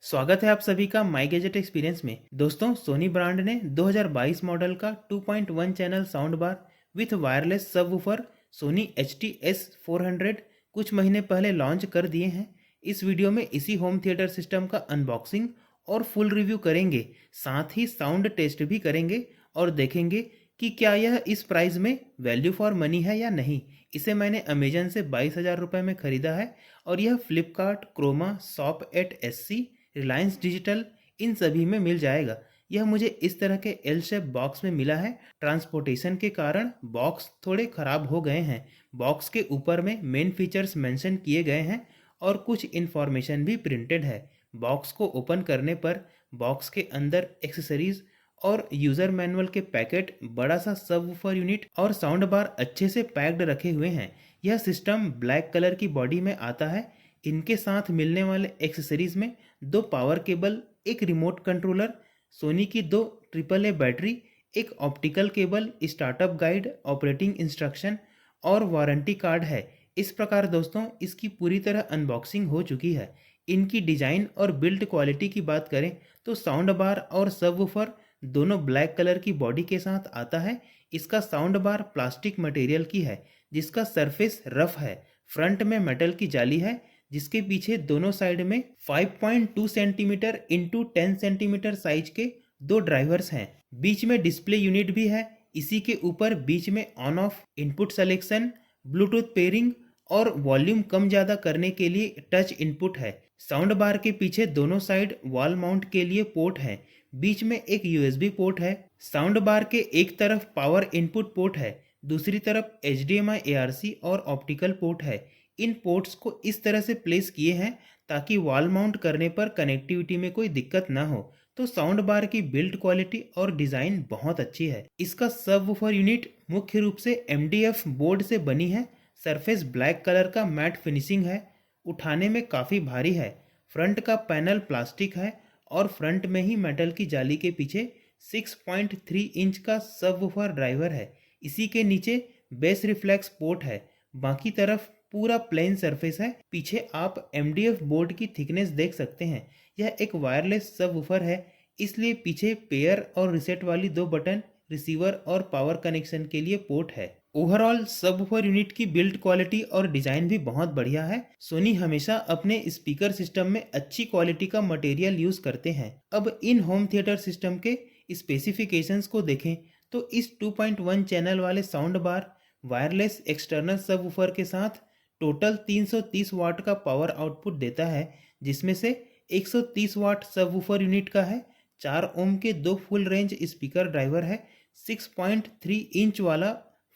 स्वागत है आप सभी का माई गैजेट एक्सपीरियंस में। दोस्तों, सोनी ब्रांड ने 2022 मॉडल का 2.1 channel sound bar with wireless subwoofer Sony HT-S400 कुछ महीने पहले लॉन्च कर दिए हैं। इस वीडियो में इसी होम थिएटर सिस्टम का अनबॉक्सिंग और फुल रिव्यू करेंगे, साथ ही साउंड टेस्ट भी करेंगे और देखेंगे कि क्या यह इस प्राइस में वैल्यू फॉर मनी है या नहीं। इसे मैंने अमेजन से 22,000 रुपये में ख़रीदा है और यह Flipkart, Croma, shop at SC, Reliance digital इन सभी में मिल जाएगा। यह मुझे इस तरह के एल शेप बॉक्स में मिला है। ट्रांसपोर्टेशन के कारण बॉक्स थोड़े ख़राब हो गए हैं। बॉक्स के ऊपर में मेन फीचर्स मेंशन किए गए हैं और कुछ इन्फॉर्मेशन भी प्रिंटेड है। बॉक्स को ओपन करने पर बॉक्स के अंदर एक्सेसरीज और यूज़र मैनुअल के पैकेट, बड़ा सा सबवूफर यूनिट और साउंड बार अच्छे से पैक्ड रखे हुए हैं। यह सिस्टम ब्लैक कलर की बॉडी में आता है। इनके साथ मिलने वाले एक्सेसरीज में 2 पावर केबल, एक रिमोट कंट्रोलर, सोनी की 2 AAA बैटरी, एक optical cable, startup guide, operating instruction और वारंटी कार्ड है। इस प्रकार दोस्तों इसकी पूरी तरह अनबॉक्सिंग हो चुकी है। इनकी डिज़ाइन और बिल्ड क्वालिटी की बात करें तो साउंड बार और सबवूफर दोनों ब्लैक कलर की बॉडी के साथ आता है। इसका साउंड बार प्लास्टिक मटेरियल की है जिसका सरफेस रफ है। फ्रंट में मेटल की जाली है जिसके पीछे दोनों साइड में 5.2 सेंटीमीटर इंटू 10 सेंटीमीटर साइज के 2 ड्राइवर्स हैं। बीच में डिस्प्ले यूनिट भी है। इसी के ऊपर बीच में on off, input selection, Bluetooth pairing और वॉल्यूम कम ज़्यादा करने के लिए टच इनपुट है। साउंड बार के पीछे दोनों साइड वॉल माउंट के लिए पोर्ट है। बीच में एक USB पोर्ट है। साउंड बार के एक तरफ पावर इनपुट पोर्ट है, दूसरी तरफ HDMI ARC और ऑप्टिकल पोर्ट है। इन पोर्ट्स को इस तरह से प्लेस किए हैं ताकि वॉल माउंट करने पर कनेक्टिविटी में कोई दिक्कत ना हो। तो साउंड बार की बिल्ड क्वालिटी और डिज़ाइन बहुत अच्छी है। इसका सबवूफर यूनिट मुख्य रूप से MDF बोर्ड से बनी है। सरफेस ब्लैक कलर का मैट फिनिशिंग है। उठाने में काफ़ी भारी है। फ्रंट का पैनल प्लास्टिक है और फ्रंट में ही मेटल की जाली के पीछे 6.3 इंच का सबवूफर ड्राइवर है। इसी के नीचे बेस रिफ्लेक्स पोर्ट है। बाकी तरफ पूरा प्लेन सरफेस है। पीछे आप MDF बोर्ड की थिकनेस देख सकते हैं। यह एक वायरलेस सबवूफर है, इसलिए पीछे पेयर और रिसेट वाली 2 बटन, रिसीवर और पावर कनेक्शन के लिए पोर्ट है। ओवरऑल सबवूफर यूनिट की बिल्ड क्वालिटी और डिज़ाइन भी बहुत बढ़िया है। सोनी हमेशा अपने स्पीकर सिस्टम में अच्छी क्वालिटी का मटेरियल यूज़ करते हैं। अब इन होम थिएटर सिस्टम के स्पेसिफिकेशंस को देखें तो इस 2.1 चैनल वाले sound bar wireless external subwoofer के साथ टोटल 330 वाट का पावर आउटपुट देता है, जिसमें से 130 वाट सबवूफर यूनिट का है। 4 ओम के 2 फुल रेंज स्पीकर ड्राइवर है। 6.3 इंच वाला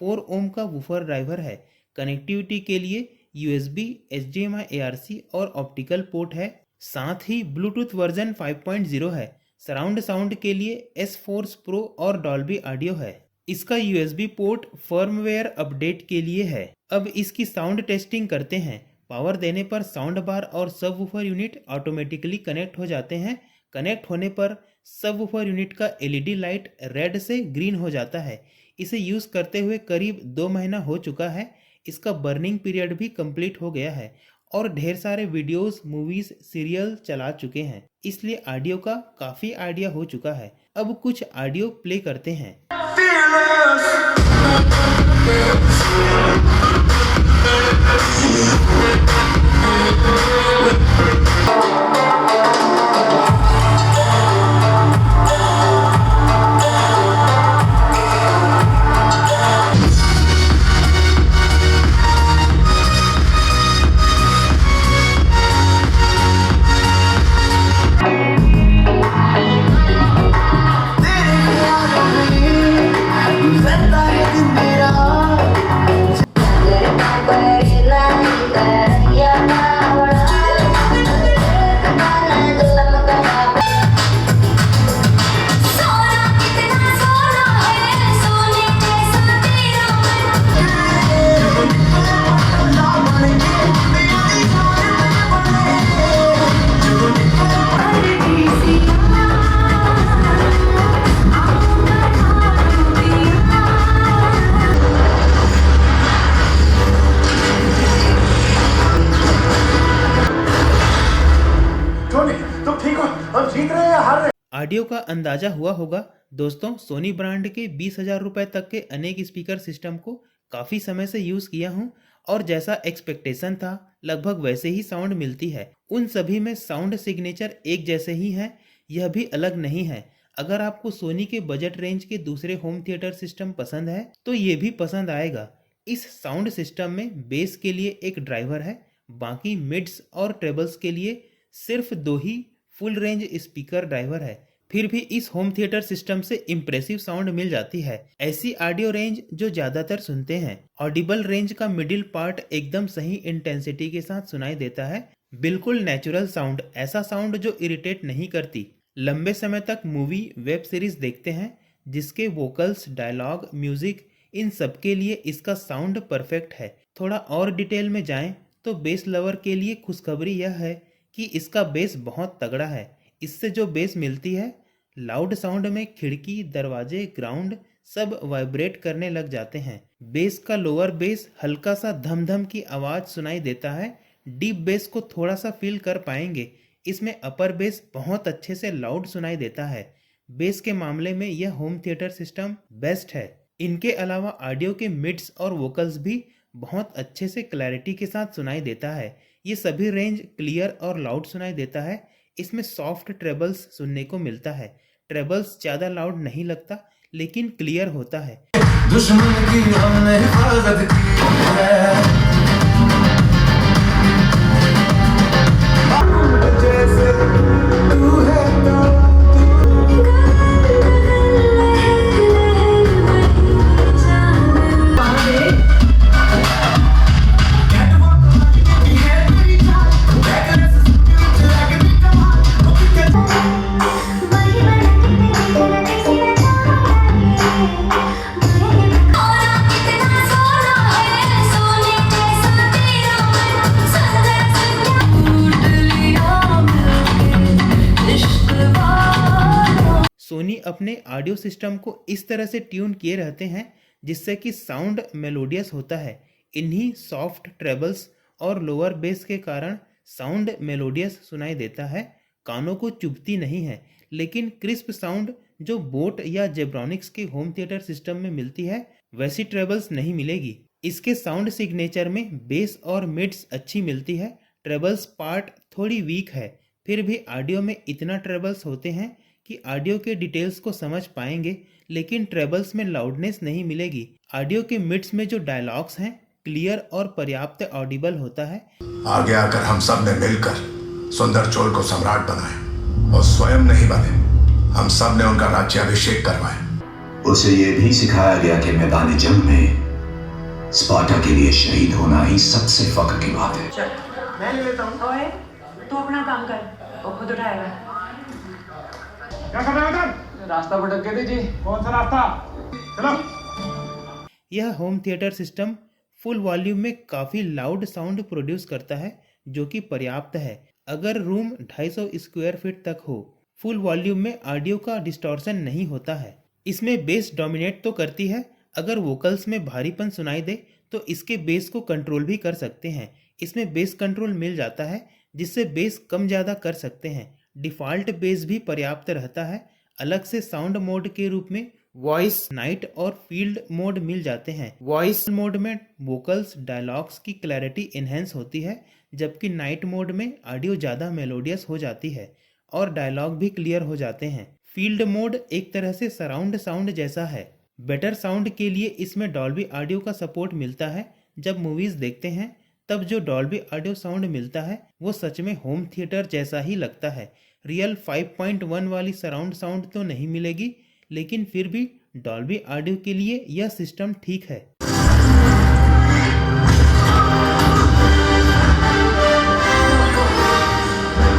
4 ओम का वूफर ड्राइवर है। कनेक्टिविटी के लिए USB, HDMI ARC और ऑप्टिकल पोर्ट है। साथ ही ब्लूटूथ वर्जन 5.0 है। सराउंड साउंड के लिए S-Force Pro और डॉल्बी ऑडियो है। इसका USB पोर्ट फर्मवेयर अपडेट के लिए है। अब इसकी साउंड टेस्टिंग करते हैं। पावर देने पर साउंड बार और सबवूफर यूनिट ऑटोमेटिकली कनेक्ट हो जाते हैं। कनेक्ट होने पर सबवूफर यूनिट का LED लाइट रेड से ग्रीन हो जाता है। इसे यूज़ करते हुए करीब 2 महीना हो चुका है। इसका बर्निंग पीरियड भी कंप्लीट हो गया है और ढेर सारे वीडियोस, मूवीज़, सीरियल चला चुके हैं, इसलिए ऑडियो का काफ़ी आइडिया हो चुका है। अब कुछ ऑडियो प्ले करते हैं। को हम जीत रहे हैं या हार रहे हैं। ऑडियो का अंदाजा हुआ होगा दोस्तों, सोनी ब्रांड के 20,000 रुपए तक के अनेक स्पीकर सिस्टम को काफ़ी समय से यूज़ किया हूँ और जैसा एक्सपेक्टेशन था लगभग वैसे ही साउंड मिलती है। उन सभी में साउंड सिग्नेचर एक जैसे ही हैं, यह भी अलग नहीं है। अगर आपको सोनी के बजट रेंज के दूसरे होम थिएटर सिस्टम पसंद है तो ये भी पसंद आएगा। इस साउंड सिस्टम में बेस के लिए एक ड्राइवर है, बाकी मिड्स और ट्रेबल्स के लिए सिर्फ 2 ही फुल रेंज स्पीकर ड्राइवर है। फिर भी इस होम थिएटर सिस्टम से इम्प्रेसिव साउंड मिल जाती है। ऐसी ऑडियो रेंज जो ज्यादातर सुनते हैं। ऑडिबल रेंज का मिडिल पार्ट एकदम सही इंटेंसिटी के साथ सुनाई देता है, बिल्कुल नेचुरल साउंड, ऐसा साउंड जो इरिटेट नहीं करती। लंबे समय तक मूवी वेब सीरीज देखते हैं जिसके वोकल्स, डायलॉग, म्यूजिक इन सब के लिए इसका साउंड परफेक्ट है। थोड़ा और डिटेल में जाएं तो बेस लवर के लिए खुशखबरी यह है कि इसका बेस बहुत तगड़ा है। इससे जो बेस मिलती है, लाउड साउंड में खिड़की, दरवाजे, ग्राउंड सब वाइब्रेट करने लग जाते हैं। बेस का लोअर बेस हल्का सा धम धम की आवाज सुनाई देता है। डीप बेस को थोड़ा सा फील कर पाएंगे। इसमें अपर बेस बहुत अच्छे से लाउड सुनाई देता है। बेस के मामले में यह होम थिएटर सिस्टम बेस्ट है। इनके अलावा ऑडियो के मिड्स और वोकल्स भी बहुत अच्छे से क्लैरिटी के साथ सुनाई देता है। ये सभी रेंज क्लियर और लाउड सुनाई देता है। इसमें सॉफ्ट ट्रेबल्स सुनने को मिलता है। ट्रेबल्स ज़्यादा लाउड नहीं लगता लेकिन क्लियर होता है। दुश्मन की हमने हिफाजत की है। जैसे तू है सोनी अपने ऑडियो सिस्टम को इस तरह से ट्यून किए रहते हैं जिससे कि साउंड मेलोडियस होता है। इन्हीं सॉफ्ट ट्रेबल्स और लोअर बेस के कारण साउंड मेलोडियस सुनाई देता है, कानों को चुभती नहीं है। लेकिन क्रिस्प साउंड जो बोट या जेब्रॉनिक्स के होम थिएटर सिस्टम में मिलती है वैसी ट्रेबल्स नहीं मिलेगी। इसके साउंड सिग्नेचर में बेस और मिड्स अच्छी मिलती है, ट्रेबल्स पार्ट थोड़ी वीक है। फिर भी ऑडियो में इतना ट्रेबल्स होते हैं कि ऑडियो के डिटेल्स को समझ पाएंगे, लेकिन ट्रेबल्स में लाउडनेस नहीं मिलेगी। ऑडियो के मिड्स में जो डायलॉग्स हैं क्लियर और पर्याप्त ऑडिबल होता है। आगे आकर हम सब ने मिलकर सुंदर चोल को सम्राट बनाए और स्वयं नहीं बने, हम सब ने उनका राज्याभिषेक करवाया। उसे ये भी सिखाया गया कि मैदान जंग में स्पार्टा के लिए शहीद होना ही सबसे फख्र की बात है। चल, मैं ले लेता हूँ। ओए, तू अपना काम कर, वो खुद उठाएगा। क्या कर रहे हो? रास्ता भटक गए थे जी। कौन सा रास्ता? चलो। यह home theatre system full volume में काफ़ी लाउड साउंड प्रोड्यूस करता है जो कि पर्याप्त है। अगर रूम 250 स्क्वायर फीट तक हो, फुल वॉल्यूम में ऑडियो का डिस्टॉर्शन नहीं होता है। इसमें बेस डोमिनेट तो करती है, अगर वोकल्स में भारीपन सुनाई दे तो इसके बेस को कंट्रोल भी कर सकते हैं। इसमें बेस कंट्रोल मिल जाता है जिससे बेस कम ज़्यादा कर सकते हैं। डिफ़ॉल्ट बेस भी पर्याप्त रहता है। अलग से साउंड मोड के रूप में वॉइस, नाइट और फील्ड मोड मिल जाते हैं। वॉइस मोड में वोकल्स, डायलॉग्स की क्लैरिटी इन्हेंस होती है, जबकि नाइट मोड में ऑडियो ज़्यादा मेलोडियस हो जाती है और डायलॉग भी क्लियर हो जाते हैं। फील्ड मोड एक तरह से सराउंड साउंड जैसा है। बेटर साउंड के लिए इसमें डॉल्बी ऑडियो का सपोर्ट मिलता है। जब मूवीज़ देखते हैं तब जो डॉल्बी ऑडियो साउंड मिलता है वो सच में होम थिएटर जैसा ही लगता है। रियल 5.1 वाली सराउंड साउंड तो नहीं मिलेगी, लेकिन फिर भी डॉल्बी ऑडियो के लिए यह सिस्टम ठीक है।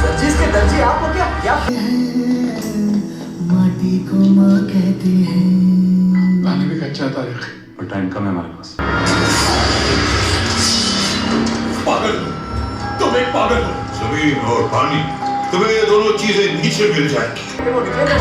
सर्जिस के दर्जी आपको क्या माटी को माँ कहते हैं। गाने भी अच्छा तारीख और टाइम कम है हमारे पास। पागल हो, तुम एक पागल हो। जमीन और पानी, तुम्हें ये दोनों चीजें नीचे मिल जाएंगी। वो निकले।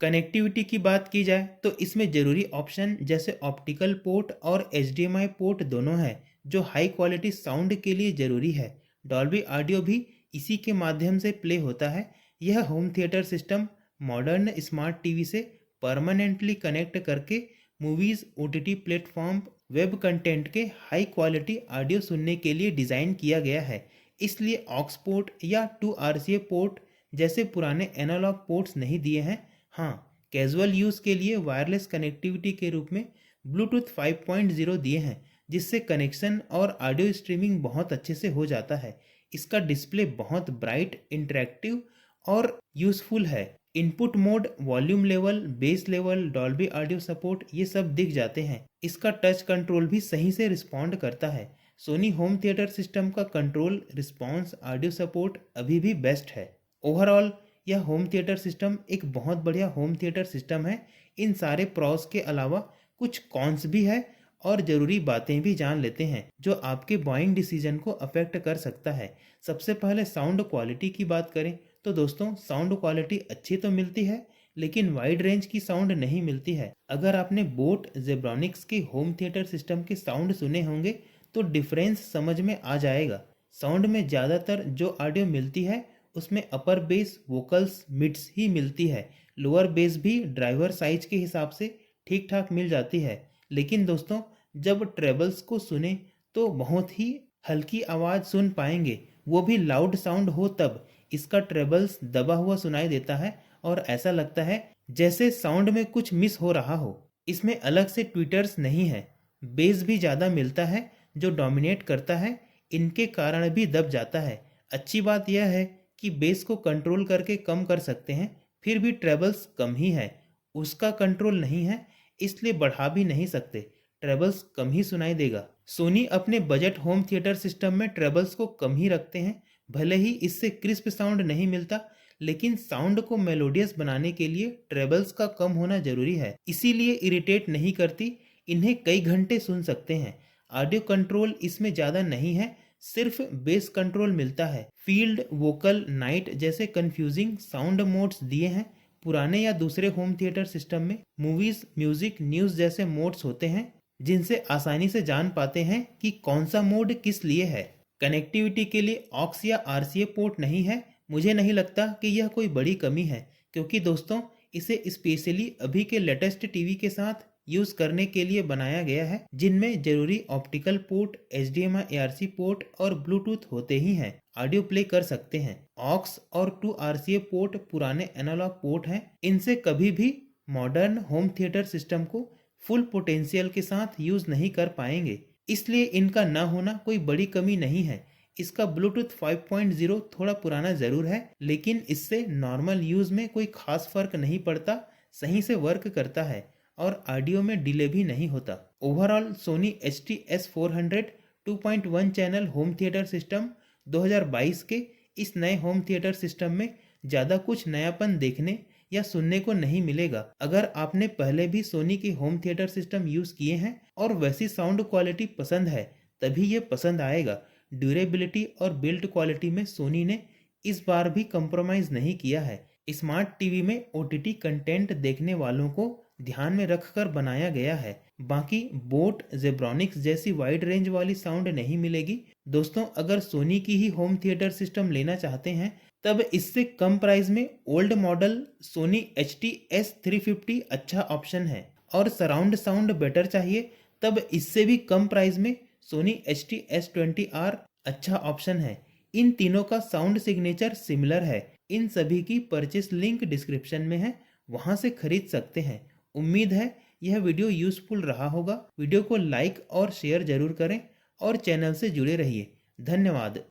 कनेक्टिविटी की बात की जाए तो इसमें ज़रूरी ऑप्शन जैसे ऑप्टिकल पोर्ट और HDMI पोर्ट दोनों हैं, जो हाई क्वालिटी साउंड के लिए ज़रूरी है। डॉल्बी ऑडियो भी इसी के माध्यम से प्ले होता है। यह home theatre system modern smart TV से परमानेंटली कनेक्ट करके movies, OTT platform, web content के हाई क्वालिटी ऑडियो सुनने के लिए डिज़ाइन किया गया है। इसलिए ऑक्स पोर्ट या 2 RCA पोर्ट जैसे पुराने एनालॉग पोर्ट्स नहीं दिए हैं। हाँ, कैजुअल यूज़ के लिए वायरलेस कनेक्टिविटी के रूप में ब्लूटूथ 5.0 दिए हैं, जिससे कनेक्शन और ऑडियो स्ट्रीमिंग बहुत अच्छे से हो जाता है। इसका डिस्प्ले बहुत ब्राइट, इंटरेक्टिव और यूज़फुल है। Input mode, volume level, base level, Dolby audio support ये सब दिख जाते हैं। इसका टच कंट्रोल भी सही से रिस्पॉन्ड करता है। सोनी होम थिएटर सिस्टम का कंट्रोल, रिस्पॉन्स, ऑडियो सपोर्ट अभी भी बेस्ट है। ओवरऑल यह होम थिएटर सिस्टम एक बहुत बढ़िया होम थिएटर सिस्टम है। इन सारे प्रॉस के अलावा कुछ कॉन्स भी है और ज़रूरी बातें भी जान लेते हैं जो आपके बाइंग डिसीजन को अफेक्ट कर सकता है। सबसे पहले साउंड क्वालिटी की बात करें तो दोस्तों, साउंड क्वालिटी अच्छी तो मिलती है, लेकिन वाइड रेंज की साउंड नहीं मिलती है। अगर आपने बोट जेब्रॉनिक्स के होम थिएटर सिस्टम के साउंड सुने होंगे तो डिफरेंस समझ में आ जाएगा। साउंड में ज़्यादातर जो ऑडियो मिलती है उसमें अपर बेस, वोकल्स, मिड्स ही मिलती है। लोअर बेस भी ड्राइवर साइज के हिसाब से ठीक ठाक मिल जाती है। लेकिन दोस्तों, जब ट्रेबल्स को सुने तो बहुत ही हल्की आवाज़ सुन पाएंगे, वो भी लाउड साउंड हो तब। इसका ट्रेबल्स दबा हुआ सुनाई देता है और ऐसा लगता है जैसे साउंड में कुछ मिस हो रहा हो। इसमें अलग से ट्विटर्स नहीं है। बेस भी ज़्यादा मिलता है जो डोमिनेट करता है, इनके कारण भी दब जाता है। अच्छी बात यह है कि बेस को कंट्रोल करके कम कर सकते हैं, फिर भी ट्रेबल्स कम ही है। उसका कंट्रोल नहीं है, इसलिए बढ़ा भी नहीं सकते, ट्रेबल्स कम ही सुनाई देगा। सोनी अपने बजट होम थिएटर सिस्टम में ट्रेबल्स को कम ही रखते हैं। भले ही इससे क्रिस्प साउंड नहीं मिलता, लेकिन साउंड को मेलोडियस बनाने के लिए ट्रेबल्स का कम होना जरूरी है। इसीलिए इरिटेट नहीं करती, इन्हें कई घंटे सुन सकते हैं। ऑडियो कंट्रोल इसमें ज़्यादा नहीं है, सिर्फ बेस कंट्रोल मिलता है। फील्ड, वोकल, नाइट जैसे कंफ्यूजिंग साउंड मोड्स दिए हैं। पुराने या दूसरे होम थिएटर सिस्टम में मूवीज़, म्यूज़िक, न्यूज़ जैसे मोड्स होते हैं, जिनसे आसानी से जान पाते हैं कि कौन सा मोड किस लिए है। कनेक्टिविटी के लिए ऑक्स या RCA पोर्ट नहीं है। मुझे नहीं लगता कि यह कोई बड़ी कमी है, क्योंकि दोस्तों इसे स्पेशली अभी के लेटेस्ट टीवी के साथ यूज़ करने के लिए बनाया गया है, जिनमें जरूरी optical port, HDMI ARC port और ब्लूटूथ होते ही हैं। ऑडियो प्ले कर सकते हैं। ऑक्स और 2 RCA पोर्ट पुराने एनालॉग पोर्ट हैं। इनसे कभी भी मॉडर्न होम थिएटर सिस्टम को फुल पोटेंशियल के साथ यूज़ नहीं कर पाएंगे, इसलिए इनका ना होना कोई बड़ी कमी नहीं है। इसका ब्लूटूथ 5.0 थोड़ा पुराना ज़रूर है, लेकिन इससे नॉर्मल यूज़ में कोई खास फर्क नहीं पड़ता, सही से वर्क करता है और ऑडियो में डिले भी नहीं होता। Overall Sony HT-S400 2.1 channel home theatre system 2022 के इस नए होम थिएटर सिस्टम में ज़्यादा कुछ नयापन देखने या सुनने को नहीं मिलेगा। अगर आपने पहले भी सोनी के होम थिएटर सिस्टम यूज़ किए हैं और वैसी साउंड क्वालिटी पसंद है, तभी ये पसंद आएगा। ड्यूरेबिलिटी और बिल्ड क्वालिटी में सोनी ने इस बार भी कंप्रोमाइज़ नहीं किया है। स्मार्ट टीवी में OTT कंटेंट देखने वालों को ध्यान में रखकर बनाया गया है। बाकी बोट, जेब्रॉनिक्स जैसी वाइड रेंज वाली साउंड नहीं मिलेगी। दोस्तों, अगर सोनी की ही होम थिएटर सिस्टम लेना चाहते हैं, तब इससे कम प्राइस में ओल्ड मॉडल सोनी HT-S350 अच्छा ऑप्शन है, और सराउंड साउंड बेटर चाहिए तब इससे भी कम प्राइस में सोनी HT-S20R अच्छा ऑप्शन है। इन तीनों का साउंड सिग्नेचर सिमिलर है। इन सभी की परचेस लिंक डिस्क्रिप्शन में है, वहां से खरीद सकते हैं। उम्मीद है यह वीडियो यूजफुल रहा होगा। वीडियो को लाइक और शेयर जरूर करें और चैनल से जुड़े रहिए। धन्यवाद।